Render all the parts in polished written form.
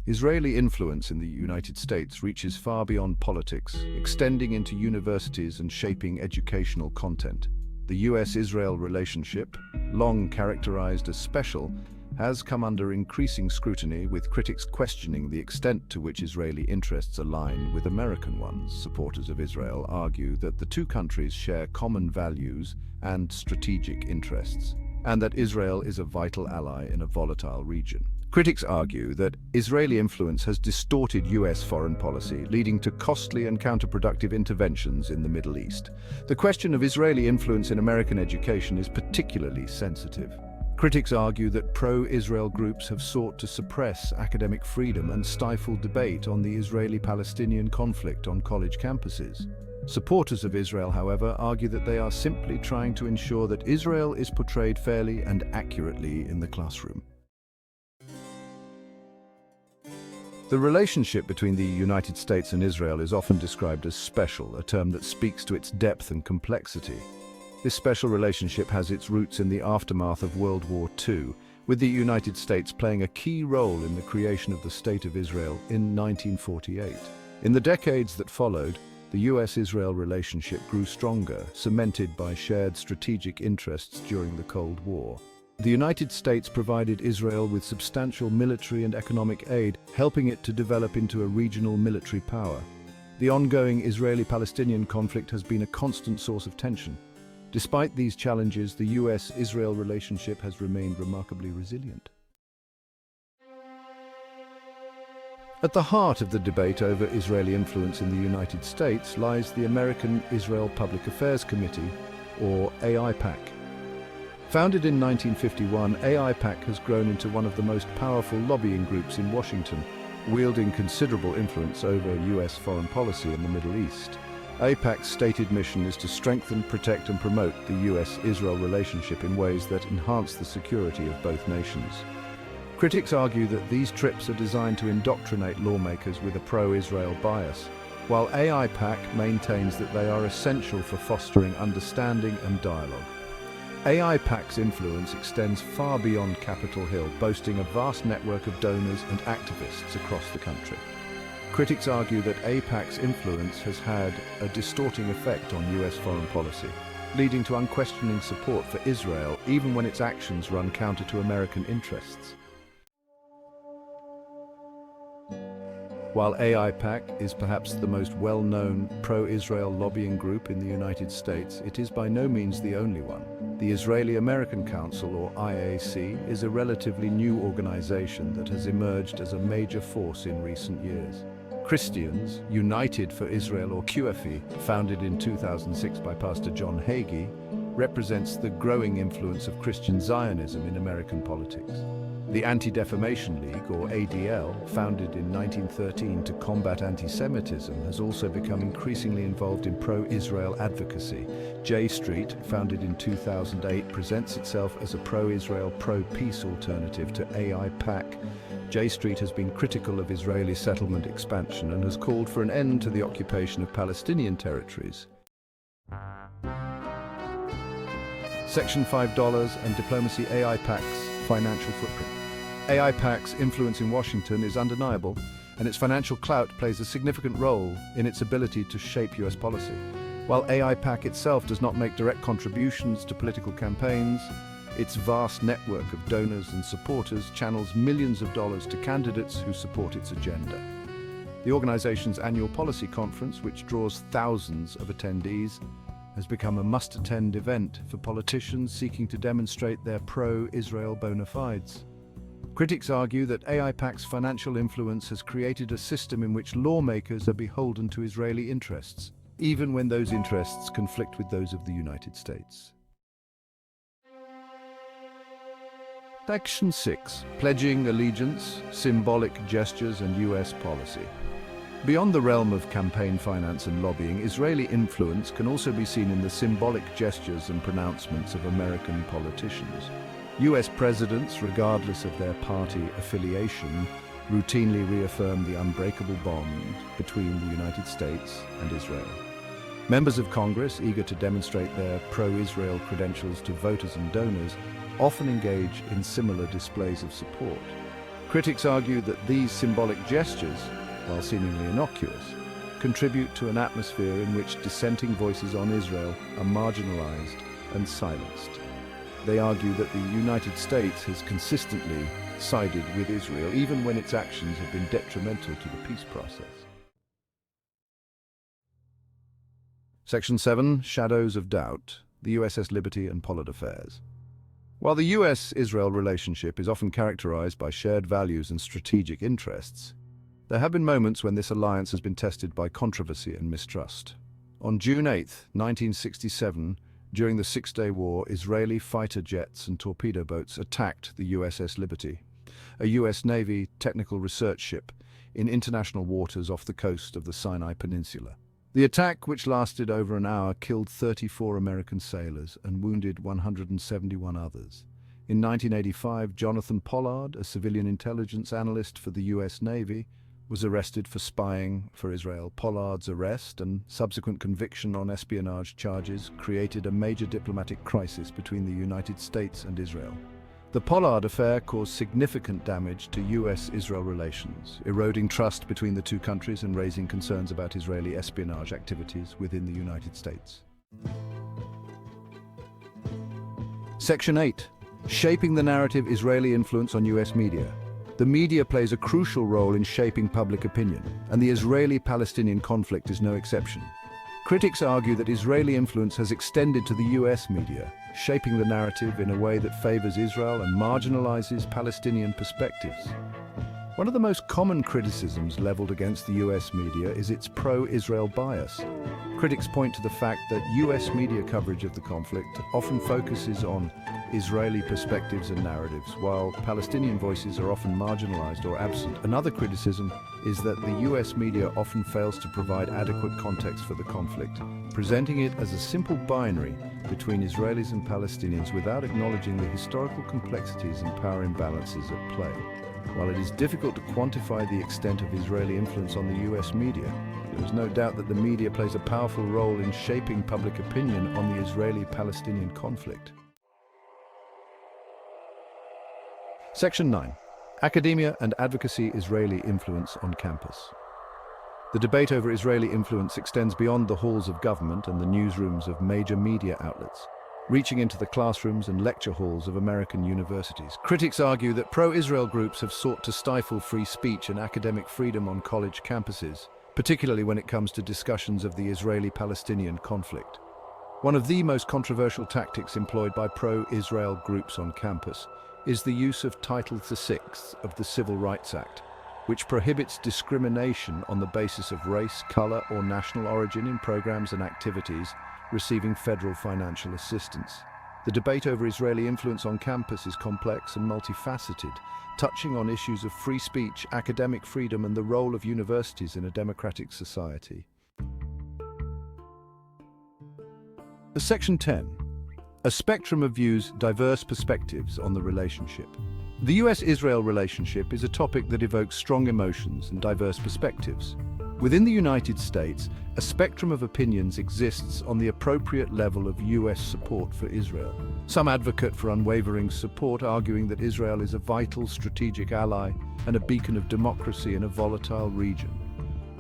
Israeli influence in the United States reaches far beyond politics, extending into universities and shaping educational content. The US-Israel relationship, long characterized as special, has come under increasing scrutiny, with critics questioning the extent to which Israeli interests align with American ones. Supporters of Israel argue that the two countries share common values and strategic interests, and that Israel is a vital ally in a volatile region. Critics argue that Israeli influence has distorted US foreign policy, leading to costly and counterproductive interventions in the Middle East. The question of Israeli influence in American education is particularly sensitive. Critics argue that pro-Israel groups have sought to suppress academic freedom and stifle debate on the Israeli-Palestinian conflict on college campuses. Supporters of Israel, however, argue that they are simply trying to ensure that Israel is portrayed fairly and accurately in the classroom. The relationship between the United States and Israel is often described as special, a term that speaks to its depth and complexity. This special relationship has its roots in the aftermath of World War II, with the United States playing a key role in the creation of the State of Israel in 1948. In the decades that followed, the US-Israel relationship grew stronger, cemented by shared strategic interests during the Cold War. The United States provided Israel with substantial military and economic aid, helping it to develop into a regional military power. The ongoing Israeli-Palestinian conflict has been a constant source of tension. Despite these challenges, the US-Israel relationship has remained remarkably resilient. At the heart of the debate over Israeli influence in the United States lies the American Israel Public Affairs Committee, or AIPAC. Founded in 1951, AIPAC has grown into one of the most powerful lobbying groups in Washington, wielding considerable influence over US foreign policy in the Middle East. AIPAC's stated mission is to strengthen, protect and promote the US-Israel relationship in ways that enhance the security of both nations. Critics argue that these trips are designed to indoctrinate lawmakers with a pro-Israel bias, while AIPAC maintains that they are essential for fostering understanding and dialogue. AIPAC's influence extends far beyond Capitol Hill, boasting a vast network of donors and activists across the country. Critics argue that AIPAC's influence has had a distorting effect on US foreign policy, leading to unquestioning support for Israel even when its actions run counter to American interests. While AIPAC is perhaps the most well-known pro-Israel lobbying group in the United States, it is by no means the only one. The Israeli-American Council, or IAC, is a relatively new organization that has emerged as a major force in recent years. Christians United for Israel, or QFE, founded in 2006 by Pastor John Hagee, represents the growing influence of Christian Zionism in American politics. The Anti-Defamation League, or ADL, founded in 1913 to combat anti-Semitism, has also become increasingly involved in pro-Israel advocacy. J Street, founded in 2008, presents itself as a pro-Israel, pro-peace alternative to AIPAC. J Street has been critical of Israeli settlement expansion and has called for an end to the occupation of Palestinian territories. Section $5 and Diplomacy. AIPAC's financial footprint. AIPAC's influence in Washington is undeniable, and its financial clout plays a significant role in its ability to shape US policy. While AIPAC itself does not make direct contributions to political campaigns, its vast network of donors and supporters channels millions of dollars to candidates who support its agenda. The organization's annual policy conference, which draws thousands of attendees, has become a must-attend event for politicians seeking to demonstrate their pro-Israel bona fides. Critics argue that AIPAC's financial influence has created a system in which lawmakers are beholden to Israeli interests, even when those interests conflict with those of the United States. Section 6. Pledging allegiance, symbolic gestures and US policy. Beyond the realm of campaign finance and lobbying, Israeli influence can also be seen in the symbolic gestures and pronouncements of American politicians. US presidents, regardless of their party affiliation, routinely reaffirm the unbreakable bond between the United States and Israel. Members of Congress, eager to demonstrate their pro-Israel credentials to voters and donors, often engage in similar displays of support. Critics argue that these symbolic gestures, while seemingly innocuous, contribute to an atmosphere in which dissenting voices on Israel are marginalized and silenced. They argue that the United States has consistently sided with Israel, even when its actions have been detrimental to the peace process. Section 7, Shadows of Doubt, the USS Liberty and Pollard Affairs. While the US-Israel relationship is often characterized by shared values and strategic interests, there have been moments when this alliance has been tested by controversy and mistrust. On June 8, 1967, during the Six-Day War, Israeli fighter jets and torpedo boats attacked the USS Liberty, a US Navy technical research ship, in international waters off the coast of the Sinai Peninsula. The attack, which lasted over an hour, killed 34 American sailors and wounded 171 others. In 1985, Jonathan Pollard, a civilian intelligence analyst for the US Navy, was arrested for spying for Israel. Pollard's arrest and subsequent conviction on espionage charges created a major diplomatic crisis between the United States and Israel. The Pollard affair caused significant damage to US-Israel relations, eroding trust between the two countries and raising concerns about Israeli espionage activities within the United States. Section 8. Shaping the narrative: Israeli influence on US media. The media plays a crucial role in shaping public opinion, and the Israeli-Palestinian conflict is no exception. Critics argue that Israeli influence has extended to the US media, shaping the narrative in a way that favors Israel and marginalizes Palestinian perspectives. One of the most common criticisms leveled against the US media is its pro-Israel bias. Critics point to the fact that US media coverage of the conflict often focuses on Israeli perspectives and narratives, while Palestinian voices are often marginalized or absent. Another criticism is that the US media often fails to provide adequate context for the conflict, presenting it as a simple binary between Israelis and Palestinians without acknowledging the historical complexities and power imbalances at play. While it is difficult to quantify the extent of Israeli influence on the US media, there is no doubt that the media plays a powerful role in shaping public opinion on the Israeli-Palestinian conflict. Section 9. Academia and Advocacy: Israeli Influence on Campus. The debate over Israeli influence extends beyond the halls of government and the newsrooms of major media outlets, reaching into the classrooms and lecture halls of American universities. Critics argue that pro-Israel groups have sought to stifle free speech and academic freedom on college campuses, particularly when it comes to discussions of the Israeli-Palestinian conflict. One of the most controversial tactics employed by pro-Israel groups on campus is the use of Title VI of the Civil Rights Act, which prohibits discrimination on the basis of race, color, or national origin in programs and activities receiving federal financial assistance. The debate over Israeli influence on campus is complex and multifaceted, touching on issues of free speech, academic freedom, and the role of universities in a democratic society. Section 10. A spectrum of views, diverse perspectives on the relationship. The US-Israel relationship is a topic that evokes strong emotions and diverse perspectives. Within the United States, a spectrum of opinions exists on the appropriate level of US support for Israel. Some advocate for unwavering support, arguing that Israel is a vital strategic ally and a beacon of democracy in a volatile region.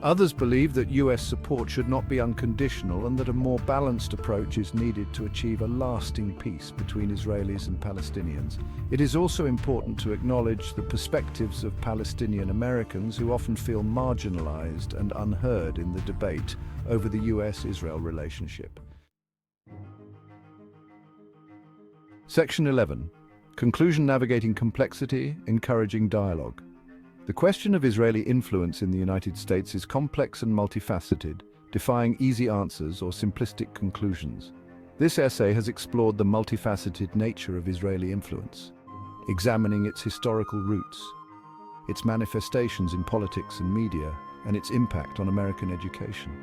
Others believe that US support should not be unconditional and that a more balanced approach is needed to achieve a lasting peace between Israelis and Palestinians. It is also important to acknowledge the perspectives of Palestinian Americans who often feel marginalized and unheard in the debate over the US-Israel relationship. Section 11. Conclusion: Navigating complexity, encouraging dialogue. The question of Israeli influence in the United States is complex and multifaceted, defying easy answers or simplistic conclusions. This essay has explored the multifaceted nature of Israeli influence, examining its historical roots, its manifestations in politics and media, and its impact on American education.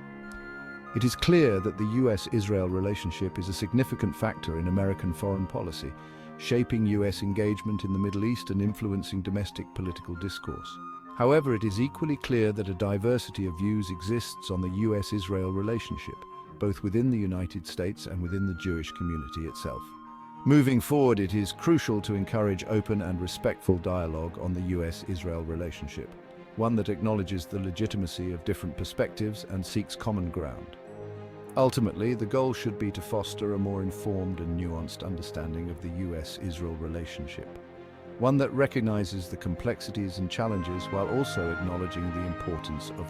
It is clear that the US-Israel relationship is a significant factor in American foreign policy, shaping US engagement in the Middle East and influencing domestic political discourse. However, it is equally clear that a diversity of views exists on the US-Israel relationship, both within the United States and within the Jewish community itself. Moving forward, it is crucial to encourage open and respectful dialogue on the US-Israel relationship, one that acknowledges the legitimacy of different perspectives and seeks common ground. Ultimately, the goal should be to foster a more informed and nuanced understanding of the US-Israel relationship, one that recognizes the complexities and challenges while also acknowledging the importance of